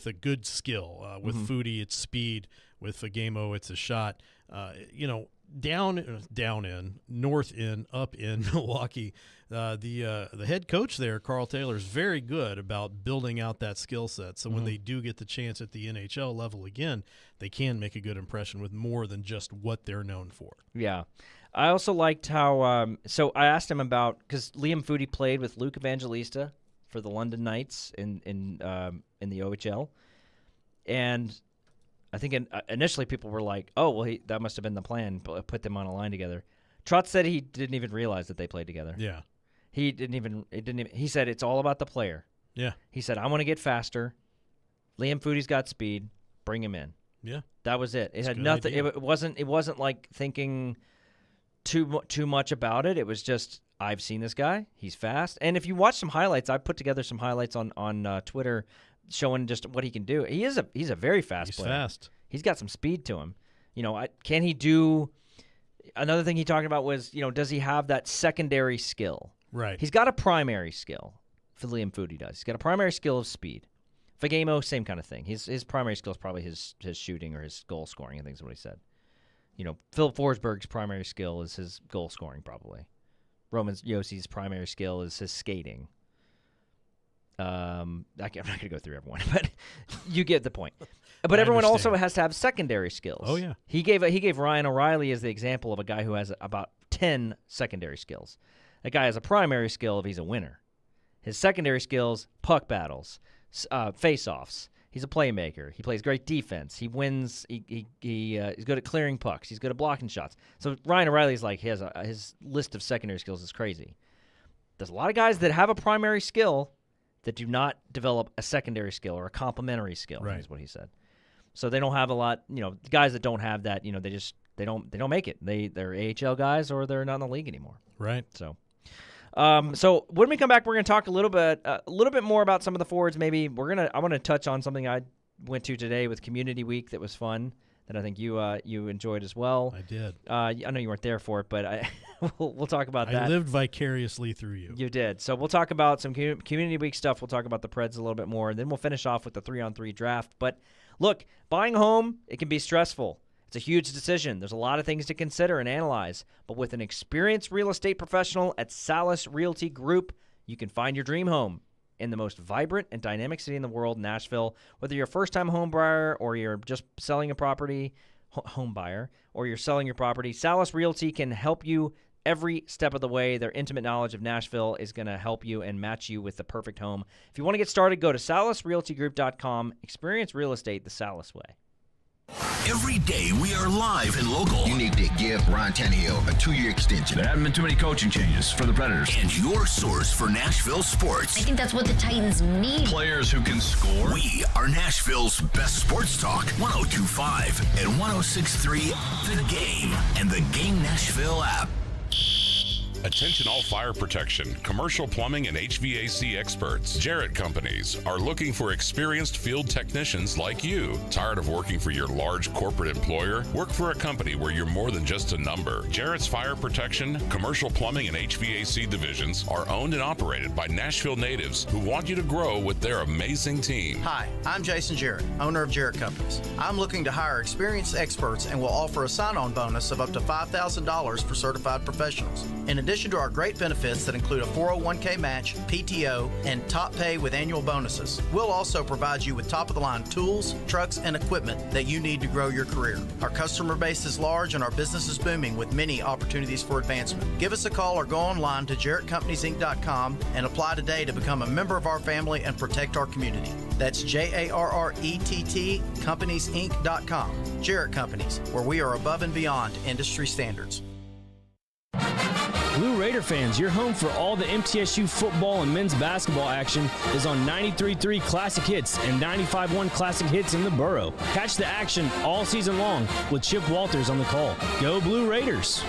a good skill. With Foodie, it's speed. With Fagemo, it's a shot. Down in, north in, up in Milwaukee, the head coach there, Carl Taylor, is very good about building out that skill set. So when they do get the chance at the NHL level again, they can make a good impression with more than just what they're known for. Yeah. I also liked how so I asked him about, because Liam Foodie played with Luke Evangelista for the London Knights in the OHL, and I think initially people were like, "Oh, well, that must have been the plan, put them on a line together." Trotz said he didn't even realize that they played together. Yeah, he didn't even. He said it's all about the player. Yeah, he said I want to get faster. Liam Foodie's got speed. Bring him in. Yeah, that was it. It had nothing. It wasn't like thinking too much about it. It was just, I've seen this guy. He's fast. And if you watch some highlights, I put together some highlights on Twitter showing just what he can do. He's a very fast player. He's fast. He's got some speed to him. Can he do – another thing he talked about was, does he have that secondary skill? Right. He's got a primary skill. Liam Foodie does. He's got a primary skill of speed. Fagemo, same kind of thing. His primary skill is probably his shooting or his goal scoring, I think is what he said. Philip Forsberg's primary skill is his goal scoring, probably. Roman Yossi's primary skill is his skating. I'm not going to go through everyone, but you get the point. But everyone also has to have secondary skills. Oh yeah. He gave Ryan O'Reilly as the example of a guy who has about 10 secondary skills. That guy has a primary skill if he's a winner. His secondary skills: puck battles, face-offs. He's a playmaker. He plays great defense. He wins. He's good at clearing pucks. He's good at blocking shots. So Ryan O'Reilly's like his list of secondary skills is crazy. There's a lot of guys that have a primary skill that do not develop a secondary skill or a complementary skill. Right. Is what he said. So they don't have a lot. The guys that don't have that, they don't make it. They're AHL guys or they're not in the league anymore. Right. So. So when we come back, we're going to talk a little bit more about some of the forwards. Maybe I want to touch on something I went to today with Community Week that was fun, that I think you enjoyed as well. I did. I know you weren't there for it, but we'll talk about that. I lived vicariously through you. You did. So we'll talk about some Community Week stuff. We'll talk about the Preds a little bit more, and then we'll finish off with the 3-on-3 draft. But look, buying a home, it can be stressful. It's a huge decision. There's a lot of things to consider and analyze. But with an experienced real estate professional at Salas Realty Group, you can find your dream home. in the most vibrant and dynamic city in the world, Nashville. Whether you're a first-time home buyer or you're just selling a property, home buyer, or you're selling your property, Salas Realty can help you every step of the way. Their intimate knowledge of Nashville is going to help you and match you with the perfect home. If you want to get started, go to salasrealtygroup.com. Experience real estate the Salas way. Every day we are live and local. You need to give Ryan Tannehill a 2-year extension. There haven't been too many coaching changes for the Predators. And your source for Nashville sports. I think that's what the Titans need. Players who can score. We are Nashville's best sports talk. 102.5 and 106.3 The Game and the Game Nashville app. Attention all fire protection, commercial plumbing, and HVAC experts. Jarrett Companies are looking for experienced field technicians like you. Tired of working for your large corporate employer? Work for a company where you're more than just a number. Jarrett's Fire Protection, commercial plumbing, and HVAC divisions are owned and operated by Nashville natives who want you to grow with their amazing team. Hi, I'm Jason Jarrett, owner of Jarrett Companies. I'm looking to hire experienced experts and will offer a sign-on bonus of up to $5,000 for certified professionals. In addition to our great benefits that include a 401k match, PTO, and top pay with annual bonuses, we'll also provide you with top-of-the-line tools, trucks, and equipment that you need to grow your career. Our customer base is large and our business is booming with many opportunities for advancement. Give us a call or go online to JarrettCompaniesInc.com and apply today to become a member of our family and protect our community. That's JARRETT CompaniesInc.com. Jarrett Companies, where we are above and beyond industry standards. Blue Raider fans, your home for all the MTSU football and men's basketball action is on 93.3 Classic Hits and 95.1 Classic Hits in the borough. Catch the action all season long with Chip Walters on the call. Go Blue Raiders!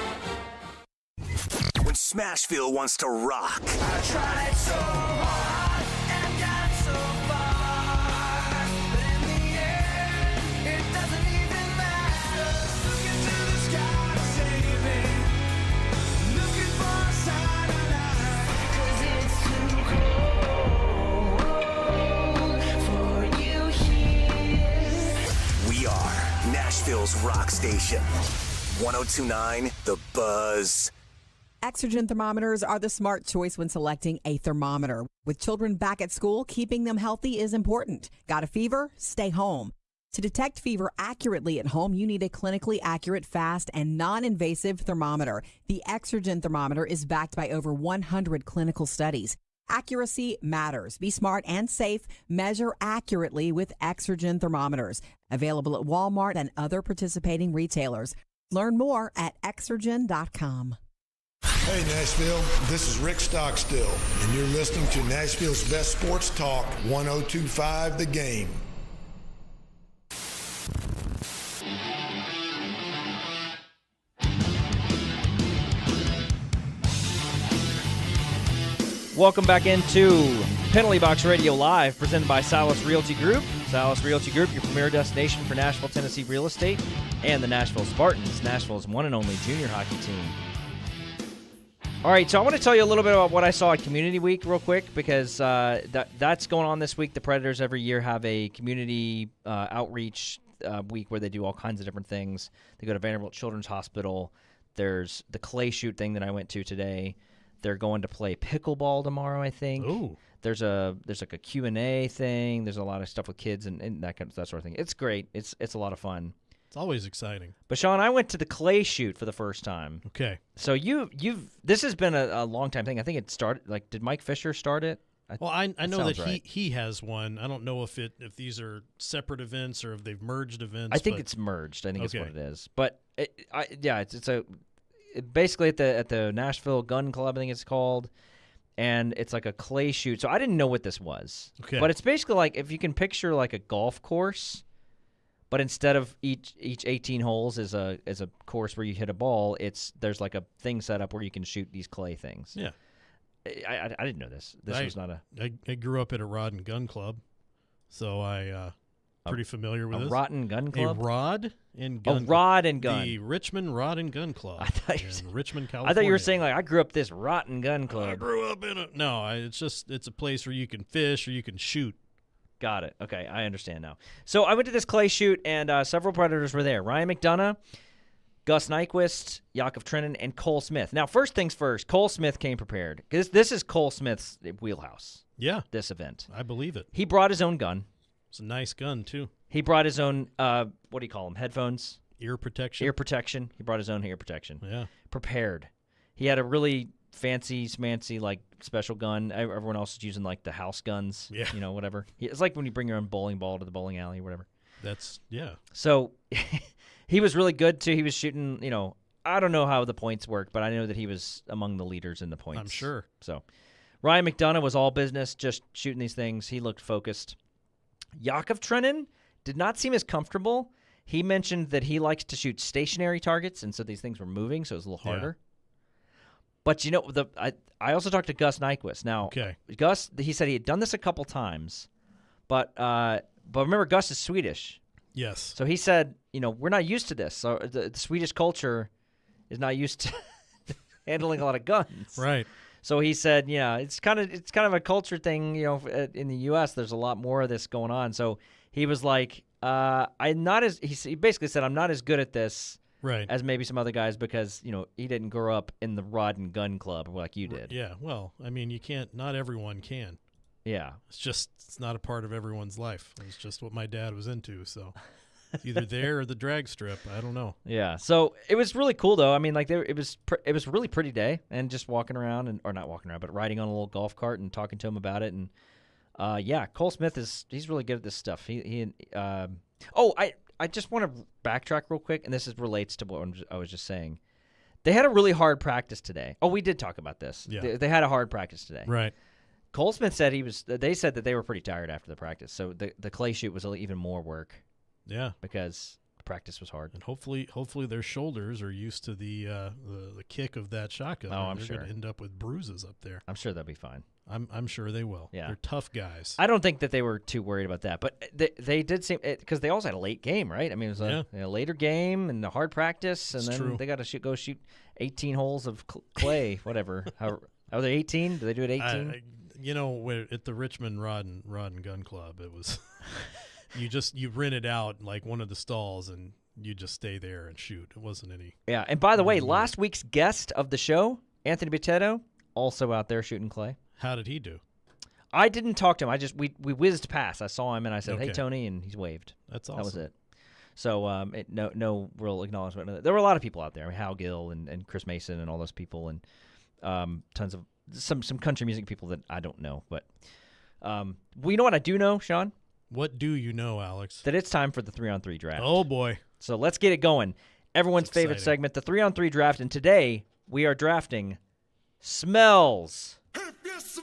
When Smashville wants to rock. I tried so hard and got so far, but in the end, it doesn't even matter. Looking to the sky to save me. Looking for a sign of life, 'cause it's too cold for you here. We are Nashville's rock station. 102.9 The Buzz. Exergen thermometers are the smart choice when selecting a thermometer. With children back at school, keeping them healthy is important. Got a fever? Stay home. To detect fever accurately at home, you need a clinically accurate, fast, and non-invasive thermometer. The Exergen thermometer is backed by over 100 clinical studies. Accuracy matters. Be smart and safe. Measure accurately with Exergen thermometers. Available at Walmart and other participating retailers. Learn more at Exergen.com. Hey Nashville, this is Rick Stockstill, and you're listening to Nashville's best sports talk, 102.5 The Game. Welcome back into Penalty Box Radio Live, presented by Salas Realty Group. Salas Realty Group, your premier destination for Nashville, Tennessee real estate, and the Nashville Spartans, Nashville's one and only junior hockey team. All right, so I want to tell you a little bit about what I saw at Community Week real quick, because that's going on this week. The Predators every year have a community outreach week where they do all kinds of different things. They go to Vanderbilt Children's Hospital. There's the clay shoot thing that I went to today. They're going to play pickleball tomorrow, I think. Ooh. There's like a Q&A thing. There's a lot of stuff with kids and that sort of thing. It's great. It's a lot of fun. It's always exciting. But Sean, I went to the clay shoot for the first time. Okay. So this has been a long time thing. I think it started, did Mike Fisher start it? Well, I know that right. he has one. I don't know if these are separate events or if they've merged events. I think it's merged. I think it's what it is. But it's basically at the Nashville Gun Club, I think it's called, and it's like a clay shoot. So I didn't know what this was. Okay. But it's basically like if you can picture like a golf course, but instead of each 18 holes is a course where you hit a ball, there's like a thing set up where you can shoot these clay things. Yeah. I didn't know this. This was not a. I grew up at a rod and gun club, so I pretty familiar with a this. Rotten Gun Club. A rod and gun. Oh, Rod and Gun. The Richmond Rod and Gun Club. I thought in Richmond, California. I thought you were saying I grew up this Rotten Gun Club. I grew up in it. No, it's a place where you can fish or you can shoot. Got it. Okay, I understand now. So I went to this clay shoot, and several Predators were there. Ryan McDonough, Gus Nyquist, Yakov Trenin, and Cole Smith. Now, first things first, Cole Smith came prepared. Because this is Cole Smith's wheelhouse. this event. I believe it. He brought his own gun. It's a nice gun, too. He brought his own, what do you call them, headphones? Ear protection. Ear protection. He brought his own ear protection. Yeah. Prepared. He had a really fancy, smancy, like, special gun. Everyone else is using, like, the house guns. Yeah. You know, whatever. It's like when you bring your own bowling ball to the bowling alley or whatever. Yeah. So he was really good, too. He was shooting, you know, I don't know how the points work, but I know that he was among the leaders in the points. I'm sure. So Ryan McDonough was all business, just shooting these things. He looked focused. Yakov Trenin did not seem as comfortable. He mentioned that he likes to shoot stationary targets, and so these things were moving, so it was a little harder. But, you know, I also talked to Gus Nyquist. Now, Gus, he said he had done this a couple times, but remember, Gus is Swedish. Yes. So he said, you know, we're not used to this. So the Swedish culture is not used to handling a lot of guns. Right. So he said, yeah, it's kind of a culture thing, you know, in the U.S. There's a lot more of this going on. So he was like, he basically said, I'm not as good at this as maybe some other guys because, you know, he didn't grow up in the rod and gun club like you did. Yeah, well, I mean, not everyone can. Yeah. It's not a part of everyone's life. It's just what my dad was into, so it's either there or the drag strip. I don't know. Yeah. So it was really cool, though. I mean, like, it was a really pretty day, and just walking around, or not walking around, but riding on a little golf cart and talking to him about it. And, yeah, Cole Smith he's really good at this stuff. I just want to backtrack real quick, and this relates to what I was just saying. They had a really hard practice today. Oh, we did talk about this. Yeah. They had a hard practice today. Right. Cole Smith said they said that they were pretty tired after the practice, so the clay shoot was even more work. Yeah. Because the practice was hard. And hopefully their shoulders are used to the kick of that shotgun. Oh, I'm They're sure. going to end up with bruises up there. I'm sure they'll be fine. I'm sure they will. Yeah. They're tough guys. I don't think that they were too worried about that, but they did seem, because they also had a late game, right? I mean, it was a later game and a hard practice, and It's then true. they got to go shoot 18 holes of clay, whatever. How are they 18? Do they do it 18? You know, at the Richmond Rod and Gun Club, it was you rented out like one of the stalls and you just stay there and shoot. It wasn't any. Yeah, and by the way, last week's guest of the show, Anthony Botetto, also out there shooting clay. How did he do? I didn't talk to him. We whizzed past. I saw him and I said, "Hey, Okay. Tony," and he's waved. That's awesome. That was it. So no real acknowledgement. There were a lot of people out there. I mean, Hal Gill and Chris Mason and all those people, and tons of some country music people that I don't know. But you know what I do know, Sean? What do you know, Alex? That it's time for the 3-on-3 draft. Oh boy! So let's get it going. Everyone's favorite exciting. segment, the 3-on-3 draft, and today we are drafting smells. If you smell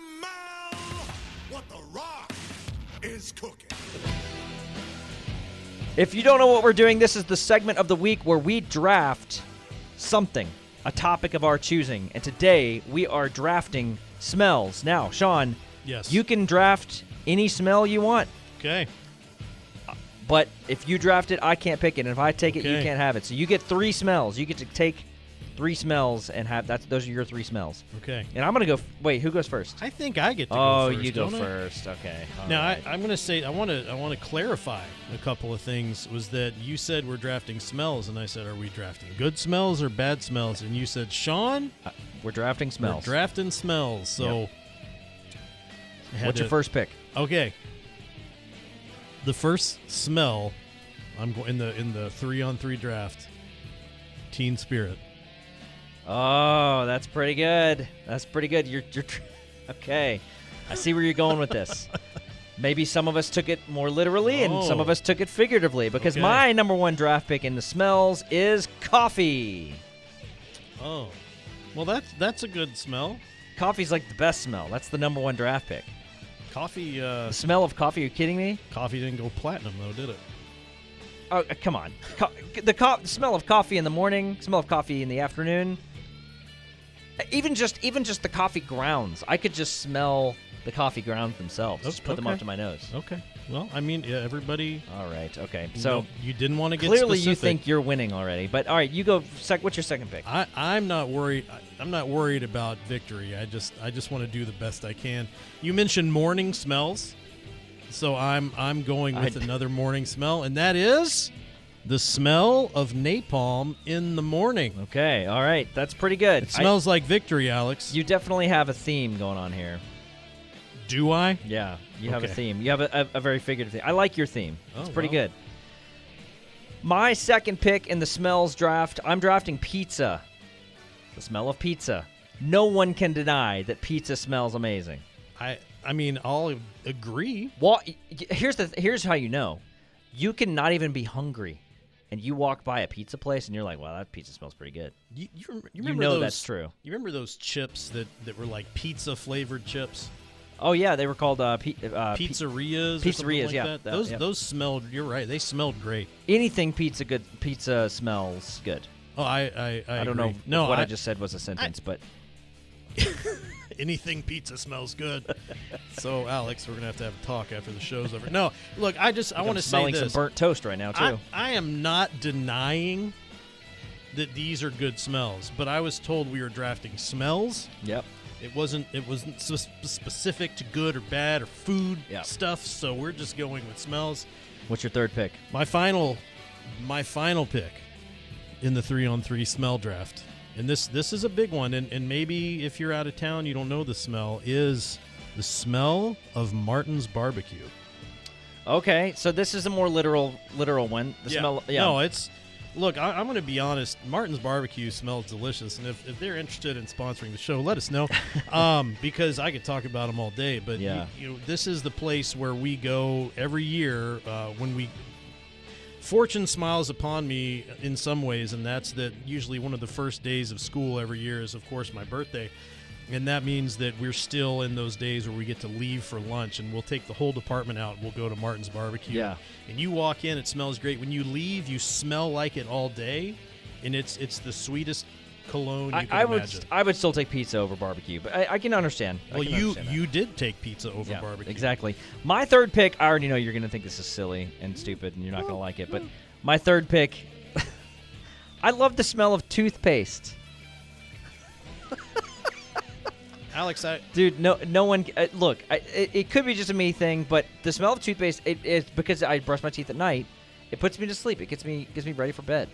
what the Rock is cooking. If you don't know what we're doing, this is the segment of the week where we draft something, a topic of our choosing. And today we are drafting smells. Now, Sean, Yes. you can draft any smell you want. Okay. But if you draft it, I can't pick it. And if I take it, you Okay. can't have it. So you get 3 smells. You get to take 3 smells and have those are your 3 smells. Okay. And I'm going to go wait, who goes first? I think I get to go Oh, first. you go don't I? first. Okay. All Now right. I'm going to say I want to clarify a couple of things. Was that you said we're drafting smells, and I said, are we drafting good smells or bad smells? And you said, Sean, we're drafting smells. We're drafting smells. So, I had What's your to- first pick? Okay. The first smell, I'm going in the 3-on-3 draft. Teen Spirit. Oh, that's pretty good. That's pretty good. You're okay. I see where you're going with this. Maybe some of us took it more literally and some of us took it figuratively because Okay. my number 1 draft pick in the smells is coffee. Oh. Well, that's a good smell. Coffee's like the best smell. That's the number 1 draft pick. Coffee. The smell of coffee. Are you kidding me? Coffee didn't go platinum though, did it? Oh, come on. The smell of coffee in the morning, smell of coffee in the afternoon. Even just the coffee grounds. I could just smell the coffee grounds themselves. Just put them up Okay. to my nose. Okay. Well, I mean, yeah, everybody. All right. Okay. You So know, you didn't want to get clearly you specific. think you're winning already. But all right, you go. What's your second pick? I'm not worried. I'm not worried about victory. I just want to do the best I can. You mentioned morning smells, so I'm going with another morning smell, and that is the smell of napalm in the morning. Okay. All right. That's pretty good. It smells like victory, Alex. You definitely have a theme going on here. Do I? Yeah, you have a Okay. theme. You have a very figurative theme. I like your theme. It's Oh, pretty well. good. My second pick in the smells draft, I'm drafting pizza. The smell of pizza. No one can deny that pizza smells amazing. I mean, I'll agree. Well, here's how you know. You can not even be hungry, and you walk by a pizza place, and you're like, "Wow, that pizza smells pretty good." You You remember know those, that's true. You remember those chips that were like pizza flavored chips? Oh yeah, they were called pizzerias. or something Pizzerias, like yeah. that. That- yeah. Those smelled. You're right. They smelled great. Anything pizza smells good. Oh, I don't know agree. No, if what I just said was a sentence, but anything pizza smells good. So, Alex, we're gonna have to have a talk after the show's over. No, look, I want to say smelling this. some burnt toast right now too. I am not denying that these are good smells, but I was told we were drafting smells. Yep. It wasn't specific to good or bad or food Yep. stuff. So we're just going with smells. What's your third pick? My final pick in the 3-on-3 smell draft, and this is a big one, and maybe if you're out of town you don't know the smell, is the smell of Martin's barbecue. Okay, so this is a more literal one. The smell. Yeah. No, look, I'm going to be honest. Martin's barbecue smells delicious, and if they're interested in sponsoring the show, let us know, because I could talk about them all day. But Yeah. this is the place where we go every year when we. Fortune smiles upon me in some ways, and that's that usually one of the first days of school every year is, of course, my birthday. And that means that we're still in those days where we get to leave for lunch, and we'll take the whole department out. We'll go to Martin's Barbecue. Yeah. And you walk in, it smells great. When you leave, you smell like it all day, and it's the sweetest cologne you can imagine. I would still take pizza over barbecue, but I can understand. I Well, can understand that. you did take pizza over Yeah, barbecue. exactly. My third pick, I already know you're going to think this is silly and stupid, and you're not going to like it, but my third pick, I love the smell of toothpaste. Alex, Dude, no one. Look, it could be just a me thing, but the smell of toothpaste, it's because I brush my teeth at night. It puts me to sleep. It gets me ready for bed.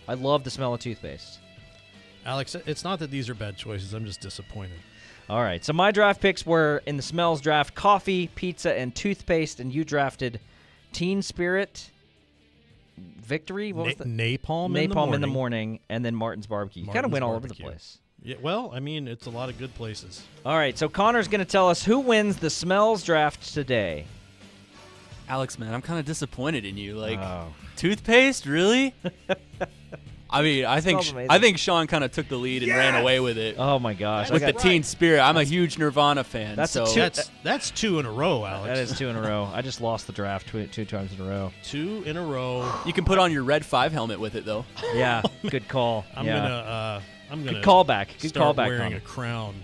I love the smell of toothpaste. Alex, it's not that these are bad choices. I'm just disappointed. All right, so my draft picks were in the smells draft: coffee, pizza, and toothpaste. And you drafted Teen Spirit, Victory. What was the Napalm in the morning, and then Martin's Barbecue. You kind of Martin's went all over the Barbecue. place. Yeah, well, I mean, it's a lot of good places. All right, so Connor's going to tell us who wins the smells draft today. Alex, man, I'm kind of disappointed in you. Like, Oh. toothpaste, really? I mean, I Smells think amazing. Sean kind of took the lead and ran away with it. Oh my gosh! With the Teen Spirit, I'm a huge Nirvana fan. That's so That's two in a row, Alex. That is 2 in a row. I just lost the draft two times in a row. 2 in a row. You can put on your Red 5 helmet with it, though. Yeah, good call. I'm Yeah. gonna Good callback. Good start callback, wearing Connor. a crown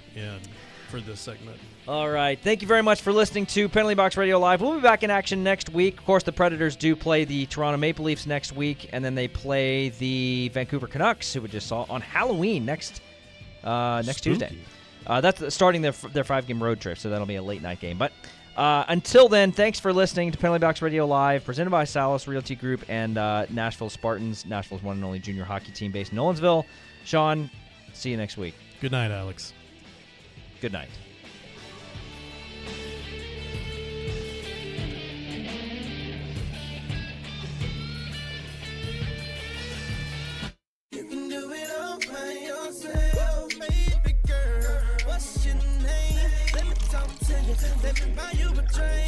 for this segment. All right. Thank you very much for listening to Penalty Box Radio Live. We'll be back in action next week. Of course, the Predators do play the Toronto Maple Leafs next week, and then they play the Vancouver Canucks, who we just saw on Halloween next Tuesday. That's starting their 5-game road trip, so that'll be a late night game. But until then, thanks for listening to Penalty Box Radio Live, presented by Salas Realty Group and Nashville Spartans, Nashville's one and only junior hockey team based in Nolensville. Sean, see you next week. Good night, Alex. Good night.